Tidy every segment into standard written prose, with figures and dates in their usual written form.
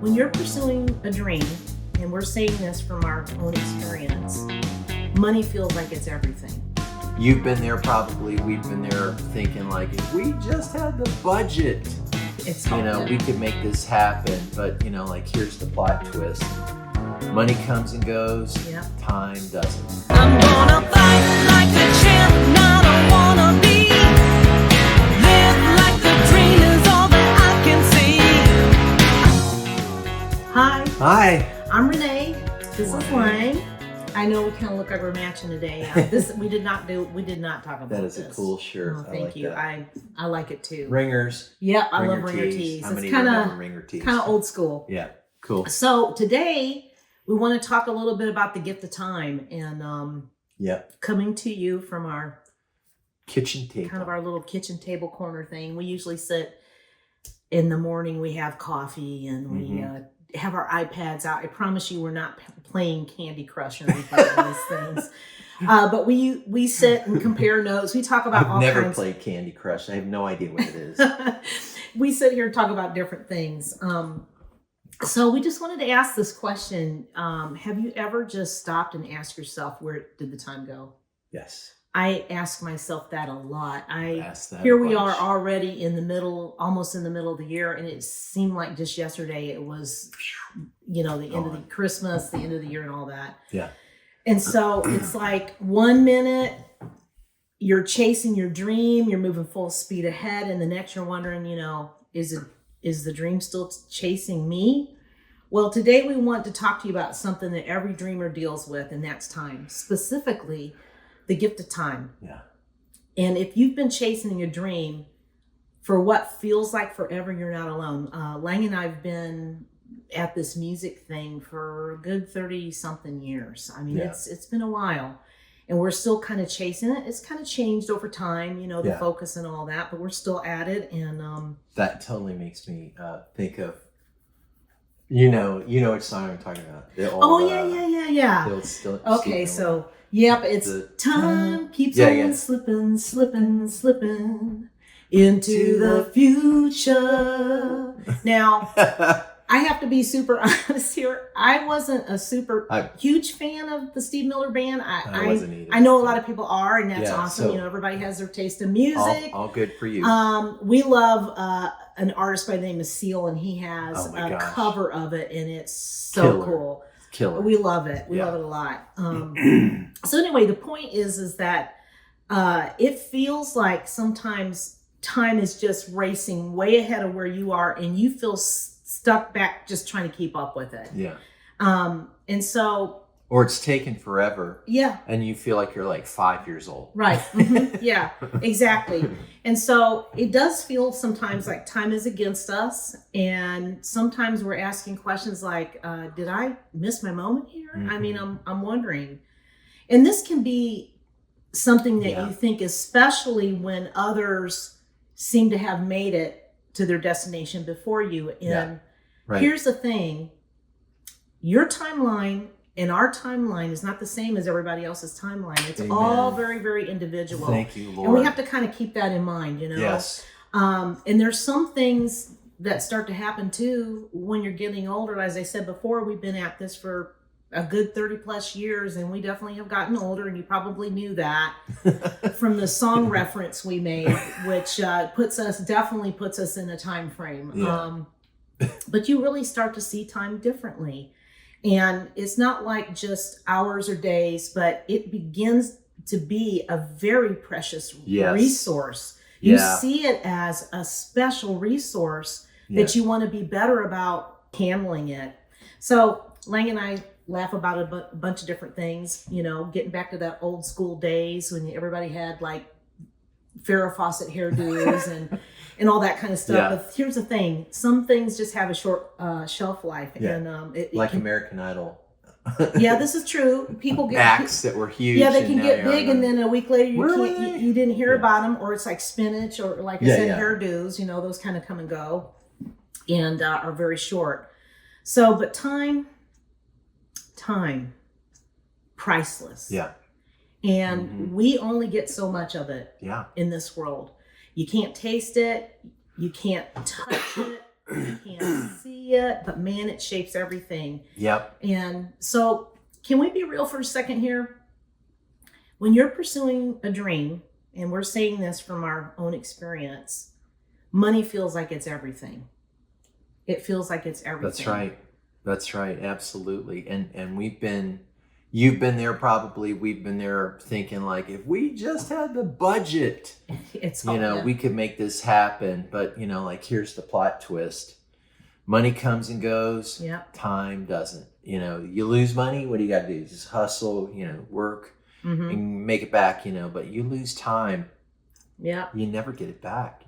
When you're pursuing a dream, and we're saying this from our own experience, money feels like it's everything. You've been there probably, we've been there thinking like, if we just had the budget, It's we could make this happen. But, like, here's the plot twist. Money comes and goes, Yep. Time doesn't. I'm gonna fight like a champ, not a wannabe. Live like the dream is all that I can see. Hi, Hi. I'm Renee. This is Lang. I know we kind of look like we're matching today. We did not talk about That is this. a cool shirt. Oh, I thank like you. that. I like it too. Ringers. Yep, I love Ringer ringer tees. tees. How It's many kind remember of ringer tees? old school. Yeah, cool. So today we want to talk a little bit about the gift of time, and coming to you from our Kitchen table. kind of our little kitchen table corner thing. We usually sit in the morning. We have coffee and we have our iPads out. I promise you, we're not playing Candy Crush or anything on these things. But we sit and compare notes. We talk about I've never played Candy Crush. I have no idea what it is. We sit here and talk about different things. So we just wanted to ask this question. Have you ever just stopped and asked yourself, where did the time go? Yes. I ask myself that a lot. Asked that Here a we are bunch. already almost in the middle of the year, and it seemed like just yesterday it was, the end of the Christmas, the end of the year, and all that. Yeah. And so it's like 1 minute you're chasing your dream, you're moving full speed ahead, and the next you're wondering, is the dream still chasing me? Well, today we want to talk to you about something that every dreamer deals with, and that's time. Specifically, the gift of time. Yeah. And if you've been chasing a dream for what feels like forever, you're not alone. Lang and I have been at this music thing for a good 30 something years. I mean, it's been a while, and we're still kind of chasing it. It's kind of changed over time, the focus and all that, but we're still at it. And that totally makes me think of, which song I'm talking about. The old, yeah. the old still, Okay, so yep, it's time keeps on slipping into the future. Now, I have to be super honest here. I wasn't a super huge fan of the Steve Miller Band. I wasn't either. I know a lot of people are, and that's awesome. So everybody has their taste in music. All good for you. We love an artist by the name of Seal, and he has a cover of it, and it's so cool. Killer. We love it. We love it a lot. So anyway, the point is that it feels like sometimes time is just racing way ahead of where you are, and you feel stuck back just trying to keep up with it. Yeah. And so. Or it's taken forever. Yeah. And you feel like you're like 5 years old. Right. Yeah, exactly. And so it does feel sometimes like time is against us. And sometimes we're asking questions like, did I miss my moment here? I mean, I'm wondering. And this can be something that you think, especially when others seem to have made it to their destination before you. And here's the thing, your timeline and our timeline is not the same as everybody else's timeline. It's all very, very individual. Thank you, Lord. And we have to kind of keep that in mind, Yes. And there's some things that start to happen too when you're getting older. As I said before, we've been at this for a good 30 plus years, and we definitely have gotten older, and you probably knew that from the song reference we made, which definitely puts us in a time frame. Yeah. But you really start to see time differently. And it's not like just hours or days, but it begins to be a very precious resource. You see it as a special resource that you want to be better about handling it. So Lang and I laugh about a bunch of different things, getting back to that old school days when everybody had like Farrah Fawcett hairdos and all that kind of stuff. Yeah. But here's the thing. Some things just have a short shelf life. Yeah. And it like can, American Idol. Yeah, this is true. People get acts that were huge. Yeah, they can get big, and then a week later you didn't hear Yeah. about them, or it's like spinach, or like I said, hairdos. Those kind of come and go, and are very short. So, but time, priceless. Yeah. And we only get so much of it Yeah. in this world. You can't taste it. You can't touch it. You can't see it, but man, it shapes everything. Yep. And so, can we be real for a second here? When you're pursuing a dream, and we're saying this from our own experience, money feels like it's everything. It feels like it's everything. That's right. That's right. Absolutely. And you've been there probably. We've been there thinking like, if we just had the budget, It's we could make this happen. But, like, here's the plot twist. Money comes and goes. Yep. Time doesn't. You lose money. What do you got to do? Just hustle, work and make it back, but you lose time. Yeah. You never get it back,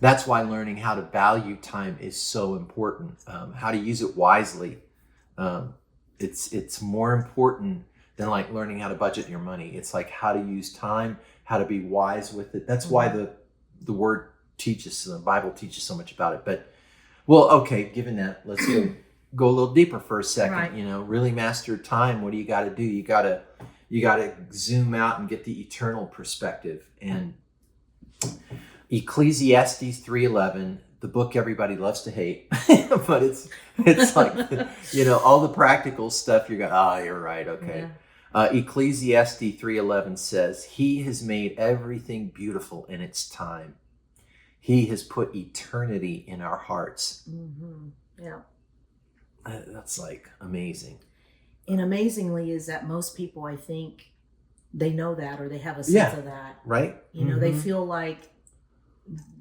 That's why learning how to value time is so important. How to use it wisely. It's more important than like learning how to budget your money. It's like how to use time, how to be wise with it. That's why the word teaches, the Bible teaches so much about it. But, well, okay, given that, let's go a little deeper for a second. Right. Really master time. What do you got to do? You got to zoom out and get the eternal perspective. And Ecclesiastes 3:11, the book everybody loves to hate, but it's like, all the practical stuff you're going, you're right, okay. Yeah. Ecclesiastes 3:11 says, he has made everything beautiful in its time. He has put eternity in our hearts. Mm-hmm. Yeah. That's like amazing. And amazingly is that most people, I think, they know that, or they have a sense of that. Right. They feel like,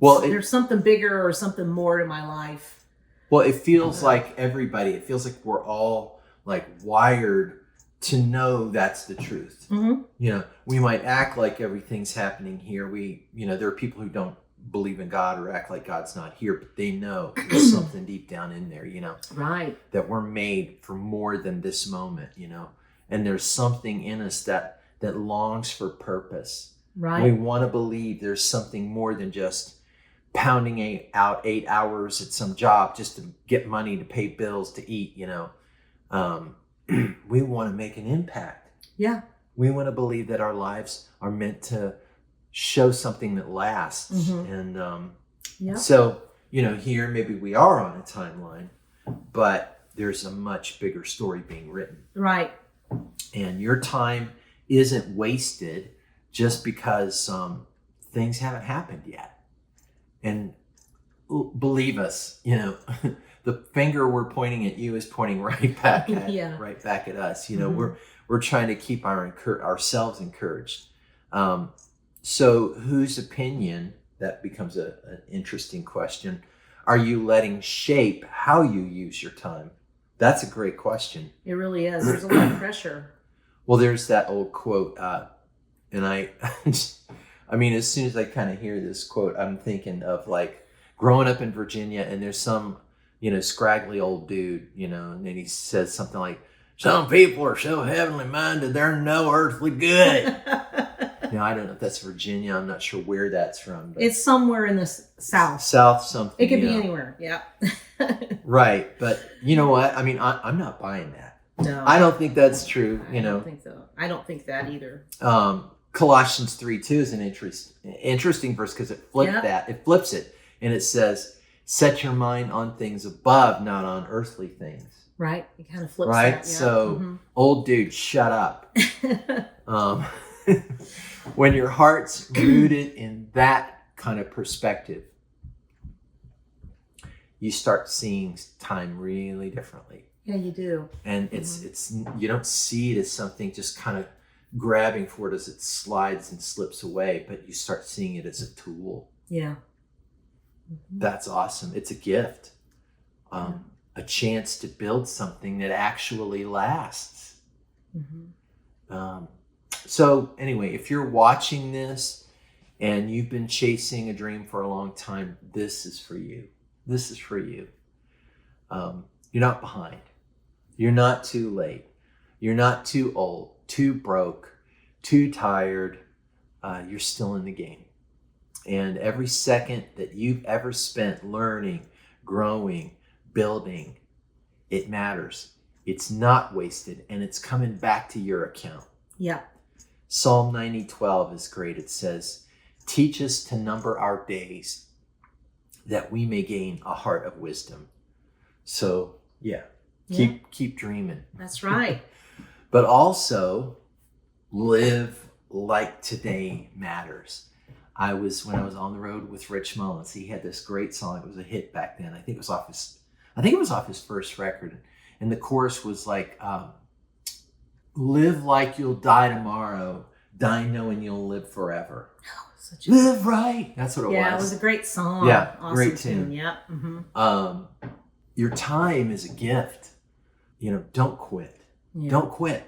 there's something bigger or something more to my life. Well, it feels like it feels like we're all like wired to know that's the truth. Mm-hmm. We might act like everything's happening here. There are people who don't believe in God or act like God's not here, but they know there's something deep down in there, right, that we're made for more than this moment, and there's something in us that longs for purpose. Right. We want to believe there's something more than just pounding out 8 hours at some job just to get money to pay bills to eat, we want to make an impact. Yeah. We want to believe that our lives are meant to show something that lasts. And so, here maybe we are on a timeline, but there's a much bigger story being written. Right. And your time isn't wasted just because things haven't happened yet. And believe us, the finger we're pointing at you is pointing right back at us. We're trying to keep ourselves encouraged. So whose opinion, that becomes an interesting question, are you letting shape how you use your time? That's a great question. It really is. There's a lot of pressure. Well, there's that old quote, and I mean, as soon as I kind of hear this quote, I'm thinking of like growing up in Virginia, and there's some, scraggly old dude, and then he says something like, some people are so heavenly minded, they're no earthly good. I don't know if that's Virginia. I'm not sure where that's from. But it's somewhere in the South. South something. It could be anywhere. Yeah. Right. But you know what? I mean, I'm not buying that. No. I don't think that's true. I don't think so. I don't think that either. Colossians 3:2 is an interesting verse because it flips it, and it says, set your mind on things above, not on earthly things. Right. It kind of flips right? that. Yeah. So, old dude, shut up. When your heart's rooted in that kind of perspective, you start seeing time really differently. Yeah, you do. And it's you don't see it as something just kind of grabbing for it as it slides and slips away, but you start seeing it as a tool. Yeah. That's awesome. It's a gift. A chance to build something that actually lasts. So anyway, if you're watching this and you've been chasing a dream for a long time, this is for you. This is for you. You're not behind. You're not too late. You're not too old, too broke, too tired. You're still in the game. And every second that you've ever spent learning, growing, building, it matters. It's not wasted, and it's coming back to your account. Yeah. Psalm 90:12 is great. It says, teach us to number our days that we may gain a heart of wisdom. So yeah, Yeah. keep dreaming. That's right. But also live like today matters. When I was on the road with Rich Mullins, he had this great song. It was a hit back then. I think it was off his first record. And the chorus was like, live like you'll die tomorrow, die knowing you'll live forever. Such a Live right. That's what it was. Yeah, it was a great song. Yeah, Awesome great tune. Yep. Mm-hmm. Your time is a gift. Don't quit. Yeah. Don't quit,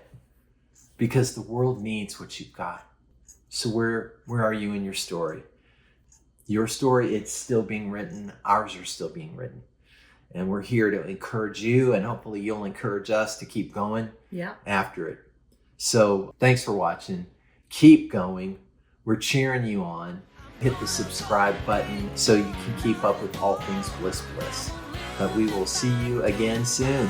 because the world needs what you've got. So where are you in your story? Your story, it's still being written. Ours are still being written. And we're here to encourage you, and hopefully you'll encourage us to keep going after it. So thanks for watching. Keep going. We're cheering you on. Hit the subscribe button so you can keep up with all things Bliss Bliss. But we will see you again soon.